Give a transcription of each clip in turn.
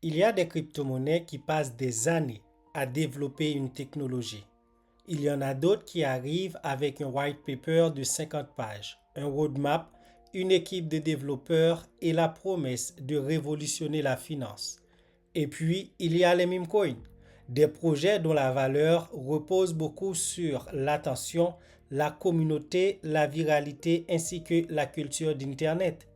Il y a des crypto-monnaies qui passent des années à développer une technologie. Il y en a d'autres qui arrivent avec un white paper de 50 pages, un roadmap, une équipe de développeurs et la promesse de révolutionner la finance. Et puis, il y a les meme coins, des projets dont la valeur repose beaucoup sur l'attention, la communauté, la viralité ainsi que la culture d'Internet.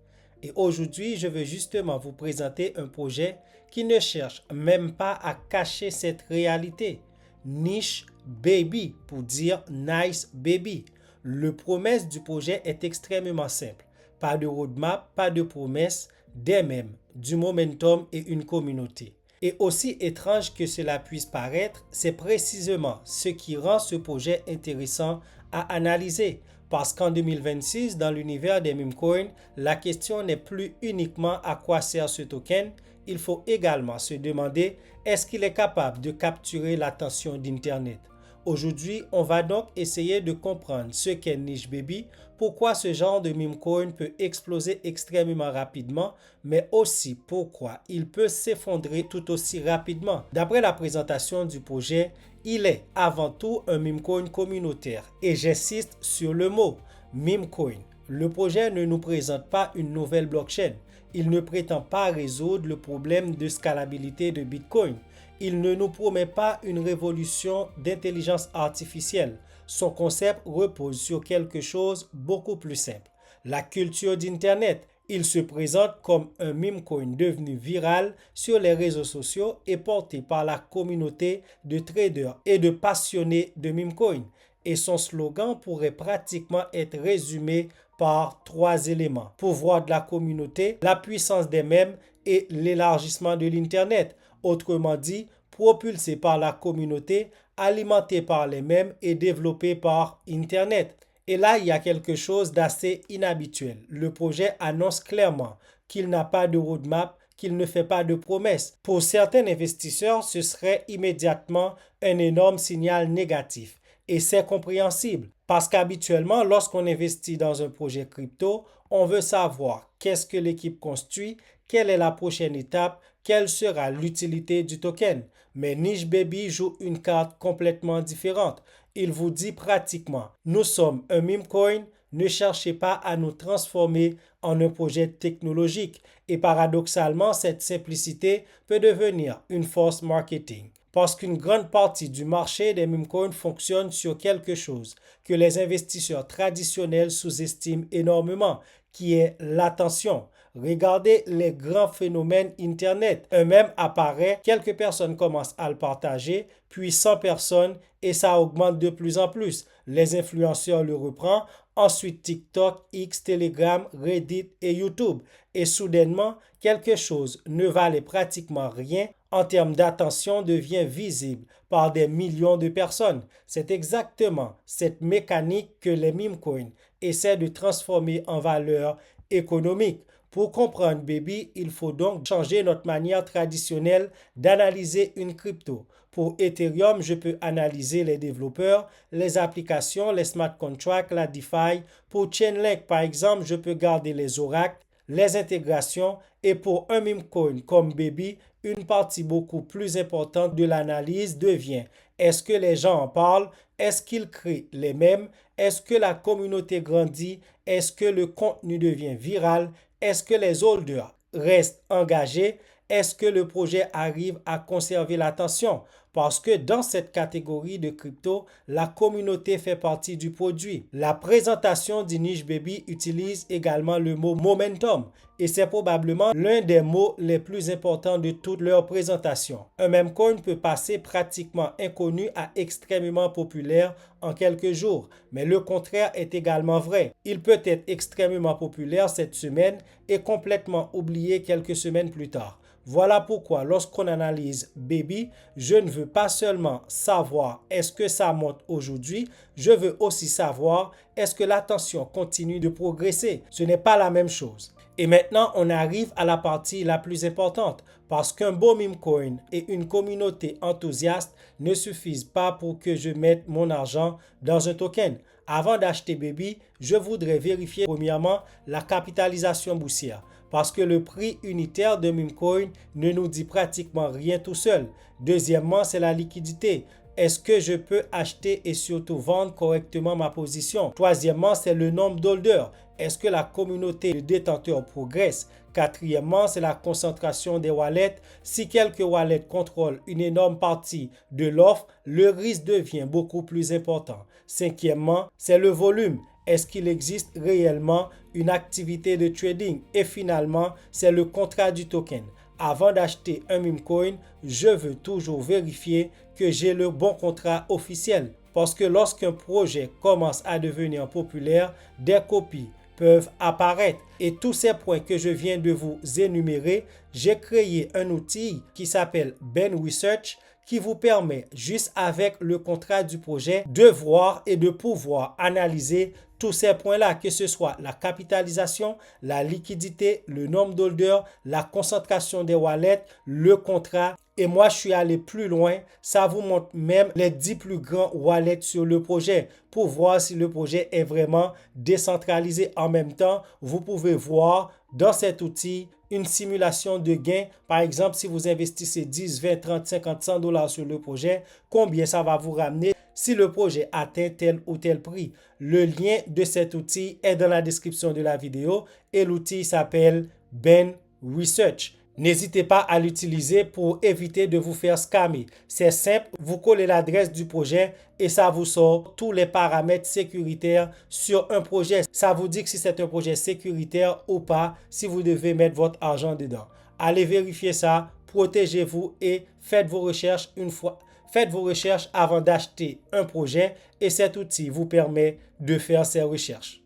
Et aujourd'hui, je veux justement vous présenter un projet qui ne cherche même pas à cacher cette réalité. Niche Baby pour dire Nice Baby. Le promesse du projet est extrêmement simple. Pas de roadmap, pas de promesse, des mèmes, du momentum et une communauté. Et aussi étrange que cela puisse paraître, c'est précisément ce qui rend ce projet intéressant à analyser. Parce qu'en 2026, dans l'univers des meme coins, la question n'est plus uniquement à quoi sert ce token, il faut également se demander est-ce qu'il est capable de capturer l'attention d'Internet. Aujourd'hui, on va donc essayer de comprendre ce qu'est Niche Baby, pourquoi ce genre de meme coin peut exploser extrêmement rapidement, mais aussi pourquoi il peut s'effondrer tout aussi rapidement. D'après la présentation du projet, il est avant tout un meme coin communautaire et j'insiste sur le mot meme coin. Le projet ne nous présente pas une nouvelle blockchain. Il ne prétend pas résoudre le problème de scalabilité de Bitcoin. Il ne nous promet pas une révolution d'intelligence artificielle. Son concept repose sur quelque chose beaucoup plus simple. La culture d'Internet. Il se présente comme un meme coin devenu viral sur les réseaux sociaux et porté par la communauté de traders et de passionnés de meme coin. Et son slogan pourrait pratiquement être résumé par 3 éléments. Pouvoir de la communauté, la puissance des mèmes et l'élargissement de l'Internet. Autrement dit, propulsé par la communauté, alimenté par les mèmes et développé par Internet. Et là, il y a quelque chose d'assez inhabituel. Le projet annonce clairement qu'il n'a pas de roadmap, qu'il ne fait pas de promesses. Pour certains investisseurs, ce serait immédiatement un énorme signal négatif. Et c'est compréhensible parce qu'habituellement, lorsqu'on investit dans un projet crypto, on veut savoir qu'est-ce que l'équipe construit, quelle est la prochaine étape, quelle sera l'utilité du token. Mais Niche Baby joue une carte complètement différente. Il vous dit pratiquement, nous sommes un meme coin, ne cherchez pas à nous transformer en un projet technologique. Et paradoxalement, cette simplicité peut devenir une force marketing. Parce qu'une grande partie du marché des meme coins fonctionne sur quelque chose que les investisseurs traditionnels sous-estiment énormément, qui est l'attention. Regardez les grands phénomènes Internet. Un mème apparaît, quelques personnes commencent à le partager, puis 100 personnes et ça augmente de plus en plus. Les influenceurs le reprennent, ensuite TikTok, X, Telegram, Reddit et YouTube. Et soudainement, quelque chose ne valait pratiquement rien en termes d'attention devient visible par des millions de personnes. C'est exactement cette mécanique que les meme coins essaient de transformer en valeur économique. Pour comprendre Baby, il faut donc changer notre manière traditionnelle d'analyser une crypto. Pour Ethereum, je peux analyser les développeurs, les applications, les smart contracts, la DeFi. Pour Chainlink, par exemple, je peux garder les oracles, les intégrations et pour un meme coin comme Baby, une partie beaucoup plus importante de l'analyse devient est-ce que les gens en parlent? Est-ce qu'ils créent les mêmes? Est-ce que la communauté grandit? Est-ce que le contenu devient viral? Est-ce que les holders restent engagés? Est-ce que le projet arrive à conserver l'attention? Parce que dans cette catégorie de crypto, la communauté fait partie du produit. La présentation du Niche Baby utilise également le mot momentum et c'est probablement l'un des mots les plus importants de toute leur présentation. Un meme coin peut passer pratiquement inconnu à extrêmement populaire en quelques jours, mais le contraire est également vrai. Il peut être extrêmement populaire cette semaine et complètement oublié quelques semaines plus tard. Voilà pourquoi lorsqu'on analyse Baby, je ne veux pas seulement savoir est-ce que ça monte aujourd'hui, je veux aussi savoir est-ce que l'attention continue de progresser. Ce n'est pas la même chose. Et maintenant, on arrive à la partie la plus importante parce qu'un beau meme coin et une communauté enthousiaste ne suffisent pas pour que je mette mon argent dans un token. Avant d'acheter Baby, je voudrais vérifier premièrement la capitalisation boursière. parce que le prix unitaire de Meme-Coin ne nous dit pratiquement rien tout seul. Deuxièmement, c'est la liquidité. Est-ce que je peux acheter et surtout vendre correctement ma position? Troisièmement, c'est le nombre d'holders. Est-ce que la communauté de détenteurs progresse? Quatrièmement, c'est la concentration des wallets. Si quelques wallets contrôlent une énorme partie de l'offre, le risque devient beaucoup plus important. Cinquièmement, c'est le volume. Est-ce qu'il existe réellement une activité de trading? Et finalement, c'est le contrat du token. Avant d'acheter un meme-coin, je veux toujours vérifier que j'ai le bon contrat officiel. Parce que lorsqu'un projet commence à devenir populaire, des copies peuvent apparaître. Et tous ces points que je viens de vous énumérer, j'ai créé un outil qui s'appelle Ben Research qui vous permet, juste avec le contrat du projet, de voir et de pouvoir analyser tous ces points-là, que ce soit la capitalisation, la liquidité, le nombre d'holders, la concentration des wallets, le contrat. Et moi, je suis allé plus loin. Ça vous montre même les 10 plus grands wallets sur le projet pour voir si le projet est vraiment décentralisé. En même temps, vous pouvez voir dans cet outil une simulation de gain. Par exemple, si vous investissez 10, 20, 30, 50, 100 dollars sur le projet, combien ça va vous ramener si le projet atteint tel ou tel prix. Le lien de cet outil est dans la description de la vidéo et l'outil s'appelle Ben Research. N'hésitez pas à l'utiliser pour éviter de vous faire scammer. C'est simple, vous collez l'adresse du projet et ça vous sort tous les paramètres sécuritaires sur un projet. Ça vous dit que si c'est un projet sécuritaire ou pas, si vous devez mettre votre argent dedans. Allez vérifier ça, protégez-vous et faites vos recherches une fois. Faites vos recherches avant d'acheter un projet et cet outil vous permet de faire ces recherches.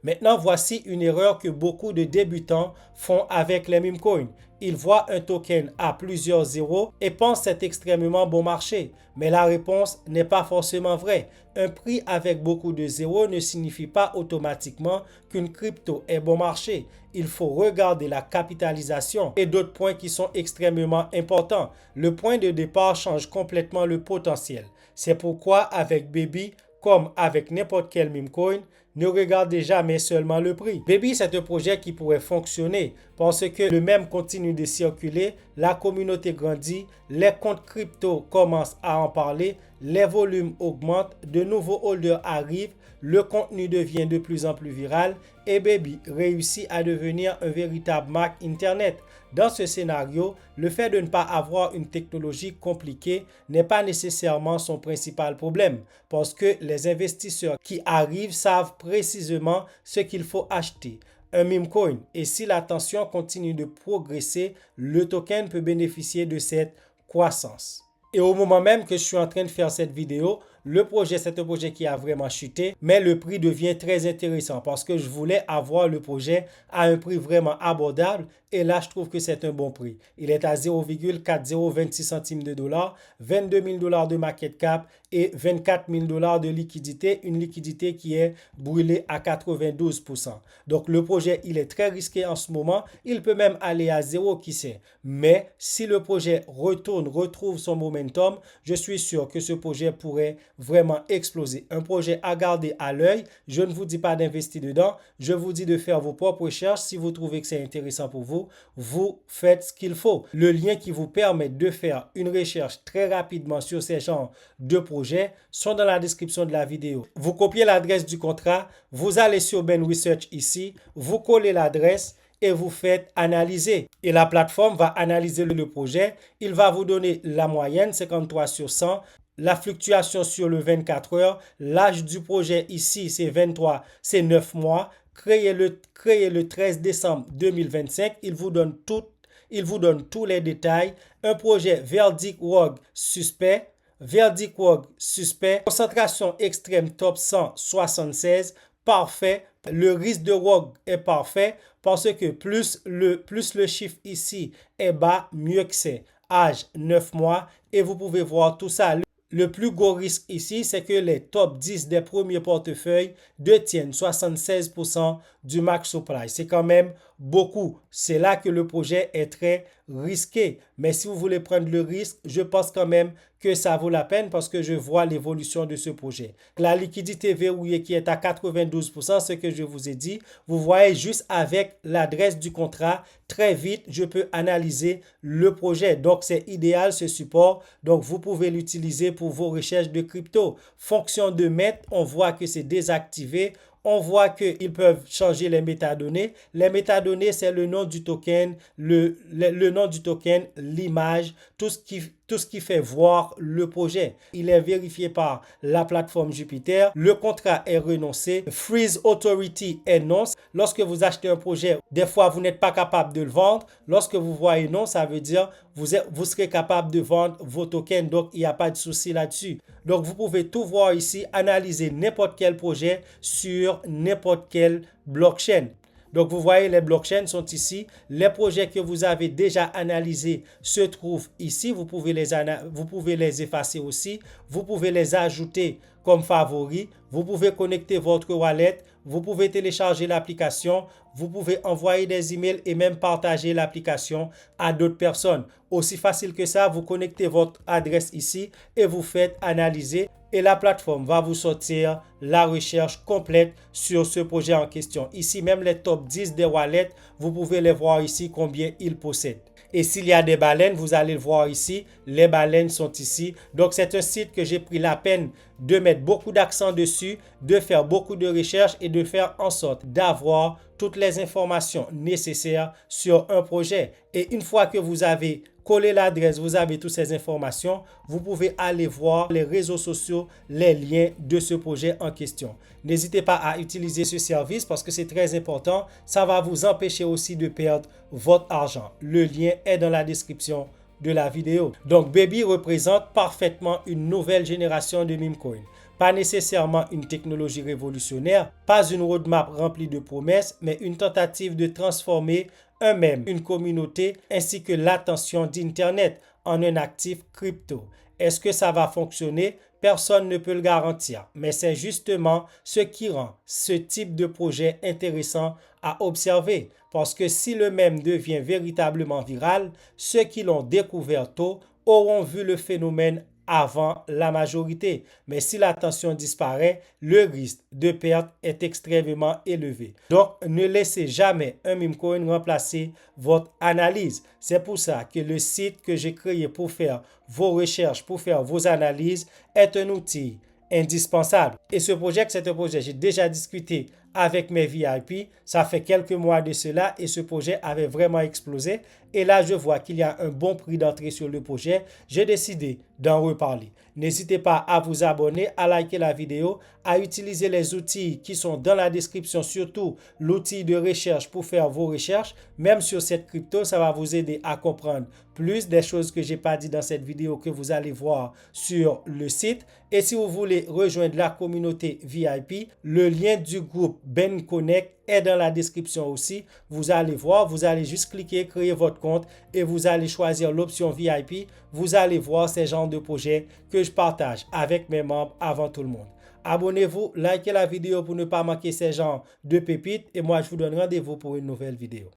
Maintenant, voici une erreur que beaucoup de débutants font avec les meme-coins. Ils voient un token à plusieurs zéros et pensent c'est extrêmement bon marché. Mais la réponse n'est pas forcément vraie. Un prix avec beaucoup de zéros ne signifie pas automatiquement qu'une crypto est bon marché. Il faut regarder la capitalisation et d'autres points qui sont extrêmement importants. Le point de départ change complètement le potentiel. C'est pourquoi avec Baby, comme avec n'importe quel meme-coin, ne regardez jamais seulement le prix. Baby, c'est un projet qui pourrait fonctionner parce que le même continue de circuler, la communauté grandit, les comptes crypto commencent à en parler, les volumes augmentent, de nouveaux holders arrivent, le contenu devient de plus en plus viral et Baby réussit à devenir un véritable marque Internet. Dans ce scénario, le fait de ne pas avoir une technologie compliquée n'est pas nécessairement son principal problème parce que les investisseurs qui arrivent savent précisément ce qu'il faut acheter. Un meme coin. Et si la tension continue de progresser, le token peut bénéficier de cette croissance. Et au moment même que je suis en train de faire cette vidéo, le projet, c'est un projet qui a vraiment chuté, mais le prix devient très intéressant parce que je voulais avoir le projet à un prix vraiment abordable et là, je trouve que c'est un bon prix. Il est à 0,4026 centimes de dollars, 22 000 dollars de market cap et 24 000 dollars de liquidité, une liquidité qui est brûlée à 92%. Donc, le projet, il est très risqué en ce moment. Il peut même aller à zéro, qui sait. Mais si le projet retrouve son momentum, je suis sûr que ce projet pourrait vraiment exploser. Un projet à garder à l'œil. Je ne vous dis pas d'investir dedans. Je vous dis de faire vos propres recherches. Si vous trouvez que c'est intéressant pour vous, vous faites ce qu'il faut. Le lien qui vous permet de faire une recherche très rapidement sur ces genres de projets sont dans la description de la vidéo. Vous copiez l'adresse du contrat, vous allez sur Ben Research ici, vous collez l'adresse et vous faites analyser. Et la plateforme va analyser le projet. Il va vous donner la moyenne, 53 sur 100. La fluctuation sur le 24 heures. L'âge du projet ici, c'est 23, c'est 9 mois. Créé le 13 décembre 2025. Il vous donne tous les détails. Un projet Verdict Rogue suspect. Verdict Rogue suspect. Concentration extrême top 176. Parfait. Le risque de Rogue est parfait parce que plus le chiffre ici est bas, mieux que c'est. Âge 9 mois et vous pouvez voir tout ça. Le plus gros risque ici, c'est que les top 10 des premiers portefeuilles détiennent 76% du max supply. C'est quand même beaucoup. C'est là que le projet est très risqué. Mais si vous voulez prendre le risque, je pense quand même que ça vaut la peine parce que je vois l'évolution de ce projet. La liquidité verrouillée qui est à 92%, ce que je vous ai dit, vous voyez juste avec l'adresse du contrat, très vite, je peux analyser le projet. Donc, c'est idéal ce support. Donc, vous pouvez l'utiliser pour vos recherches de crypto. Fonction de maître, on voit que c'est désactivé. On voit qu'ils peuvent changer les métadonnées. Les métadonnées, c'est le nom du token, le nom du token, l'image, tout ce qui fait voir le projet. Il est vérifié par la plateforme Jupiter. Le contrat est renoncé. Freeze Authority est non. Lorsque vous achetez un projet, des fois, vous n'êtes pas capable de le vendre. Lorsque vous voyez non, ça veut dire vous serez capable de vendre vos tokens. Donc, il n'y a pas de souci là-dessus. Donc, vous pouvez tout voir ici, analyser n'importe quel projet sur n'importe quelle blockchain. Donc, vous voyez, les blockchains sont ici. Les projets que vous avez déjà analysés se trouvent ici. Vous pouvez les effacer aussi. Vous pouvez les ajouter comme favoris. Vous pouvez connecter votre wallet. Vous pouvez télécharger l'application. Vous pouvez envoyer des emails et même partager l'application à d'autres personnes. Aussi facile que ça, vous connectez votre adresse ici et vous faites analyser. Et la plateforme va vous sortir la recherche complète sur ce projet en question. Ici, même les top 10 des wallets, vous pouvez les voir ici combien ils possèdent. Et s'il y a des baleines, vous allez le voir ici. Les baleines sont ici. Donc, c'est un site que j'ai pris la peine de mettre beaucoup d'accent dessus, de faire beaucoup de recherches et de faire en sorte d'avoir toutes les informations nécessaires sur un projet. Et une fois que vous avez collé l'adresse, vous avez toutes ces informations, vous pouvez aller voir les réseaux sociaux, les liens de ce projet en question. N'hésitez pas à utiliser ce service parce que c'est très important. Ça va vous empêcher aussi de perdre votre argent. Le lien est dans la description de la vidéo. Donc, Baby représente parfaitement une nouvelle génération de meme coin. Pas nécessairement une technologie révolutionnaire, pas une roadmap remplie de promesses, mais une tentative de transformer un mème, une communauté, ainsi que l'attention d'Internet en un actif crypto. Est-ce que ça va fonctionner? Personne ne peut le garantir, mais c'est justement ce qui rend ce type de projet intéressant à observer. Parce que si le mème devient véritablement viral, ceux qui l'ont découvert tôt auront vu le phénomène avant la majorité. Mais si l'attention disparaît, le risque de perte est extrêmement élevé. Donc, ne laissez jamais un meme coin remplacer votre analyse. C'est pour ça que le site que j'ai créé pour faire vos recherches, pour faire vos analyses, est un outil indispensable. Et ce projet, c'est un projet, j'ai déjà discuté avec mes VIP, ça fait quelques mois de cela et ce projet avait vraiment explosé. Et là, je vois qu'il y a un bon prix d'entrée sur le projet. J'ai décidé d'en reparler. N'hésitez pas à vous abonner, à liker la vidéo, à utiliser les outils qui sont dans la description, surtout l'outil de recherche pour faire vos recherches. Même sur cette crypto, ça va vous aider à comprendre plus des choses que je n'ai pas dit dans cette vidéo que vous allez voir sur le site. Et si vous voulez rejoindre la communauté VIP, le lien du groupe Ben Connect est dans la description aussi. Vous allez voir, vous allez juste cliquer, créer votre compte et vous allez choisir l'option VIP. Vous allez voir ces genres de projets que je partage avec mes membres avant tout le monde. Abonnez-vous, likez la vidéo pour ne pas manquer ces genres de pépites et moi je vous donne rendez-vous pour une nouvelle vidéo.